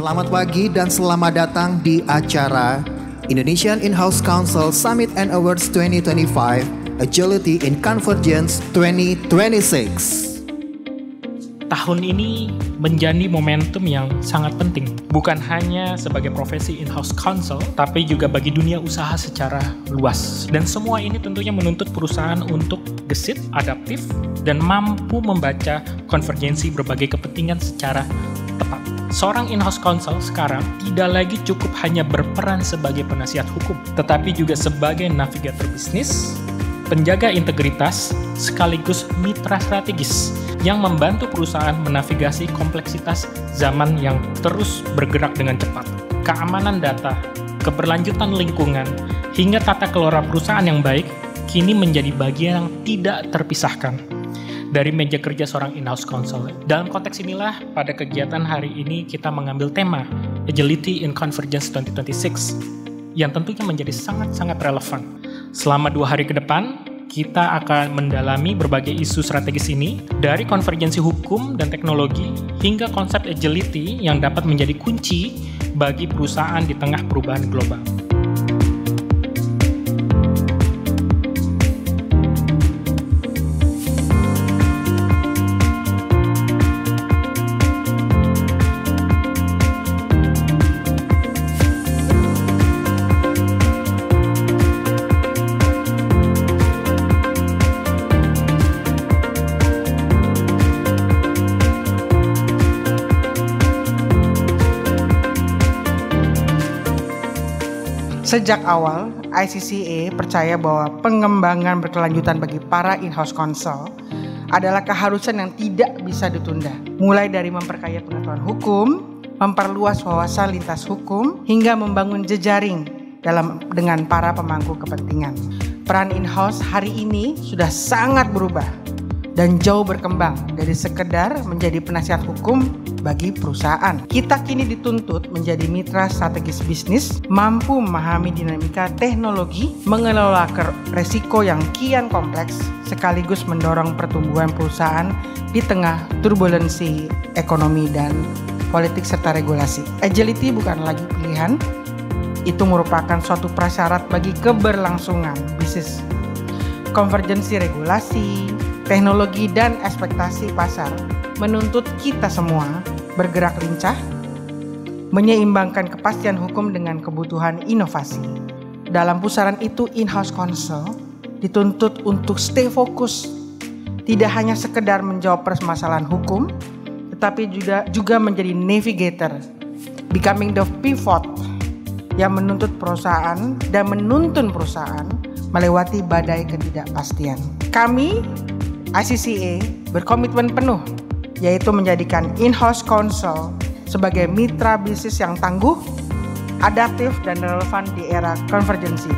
Selamat pagi dan selamat datang di acara Indonesian In-House Council Summit and Awards 2025 Agility in Convergence 2026. Tahun ini menjadi momentum yang sangat penting, bukan hanya sebagai profesi in-house counsel, tapi juga bagi dunia usaha secara luas. Dan semua ini tentunya menuntut perusahaan untuk gesit, adaptif, dan mampu membaca konvergensi berbagai kepentingan secara tepat. Seorang in-house counsel sekarang tidak lagi cukup hanya berperan sebagai penasihat hukum, tetapi juga sebagai navigator bisnis, penjaga integritas, sekaligus mitra strategis yang membantu perusahaan menavigasi kompleksitas zaman yang terus bergerak dengan cepat. Keamanan data, keberlanjutan lingkungan, hingga tata kelola perusahaan yang baik kini menjadi bagian yang tidak terpisahkan dari meja kerja seorang in-house counsel. Dalam konteks inilah, pada kegiatan hari ini kita mengambil tema Agility in Convergence 2026 yang tentunya menjadi sangat-sangat relevan. Selama 2 hari ke depan, kita akan mendalami berbagai isu strategis ini, dari konvergensi hukum dan teknologi hingga konsep agility yang dapat menjadi kunci bagi perusahaan di tengah perubahan global. Sejak awal, ICCA percaya bahwa pengembangan berkelanjutan bagi para in-house counsel adalah keharusan yang tidak bisa ditunda. Mulai dari memperkaya pengetahuan hukum, memperluas wawasan lintas hukum, hingga membangun jejaring dengan para pemangku kepentingan. Peran in-house hari ini sudah sangat berubah dan jauh berkembang dari sekedar menjadi penasihat hukum bagi perusahaan. Kita kini dituntut menjadi mitra strategis bisnis, mampu memahami dinamika teknologi, mengelola resiko yang kian kompleks, sekaligus mendorong pertumbuhan perusahaan di tengah turbulensi ekonomi dan politik serta regulasi. Agility bukan lagi pilihan, itu merupakan suatu prasyarat bagi keberlangsungan bisnis. Konvergensi regulasi, teknologi, dan ekspektasi pasar menuntut kita semua bergerak lincah, menyeimbangkan kepastian hukum dengan kebutuhan inovasi. Dalam pusaran itu, in-house counsel dituntut untuk stay fokus, tidak hanya sekedar menjawab permasalahan hukum, tetapi juga menjadi navigator, becoming the pivot yang menuntut perusahaan dan menuntun perusahaan melewati badai ketidakpastian. Kami, ICCA, berkomitmen penuh yaitu menjadikan in-house counsel sebagai mitra bisnis yang tangguh, adaptif, dan relevan di era konvergensi.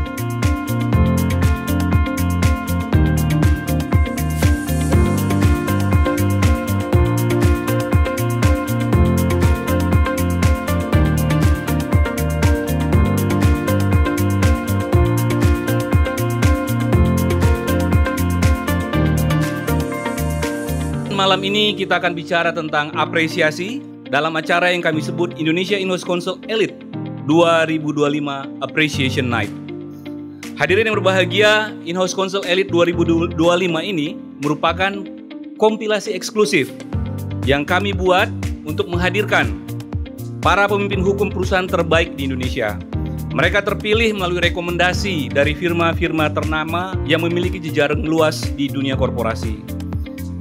Malam ini kita akan bicara tentang apresiasi dalam acara yang kami sebut Indonesia In-House Counsel Elite 2025 Appreciation Night. Hadirin yang berbahagia, In-House Counsel Elite 2025 ini merupakan kompilasi eksklusif yang kami buat untuk menghadirkan para pemimpin hukum perusahaan terbaik di Indonesia. Mereka terpilih melalui rekomendasi dari firma-firma ternama yang memiliki jejaring luas di dunia korporasi.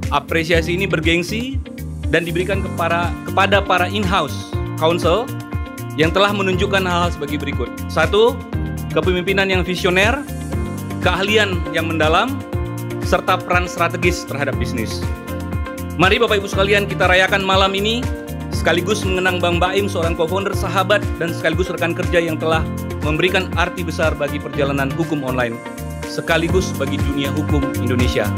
Apresiasi ini bergengsi dan diberikan kepada para in-house counsel yang telah menunjukkan hal-hal sebagai berikut. 1. Kepemimpinan yang visioner, keahlian yang mendalam, serta peran strategis terhadap bisnis. Mari Bapak Ibu sekalian kita rayakan malam ini, sekaligus mengenang Bang Baim, seorang co-founder, sahabat, dan sekaligus rekan kerja yang telah memberikan arti besar bagi perjalanan hukum online, sekaligus bagi dunia hukum Indonesia.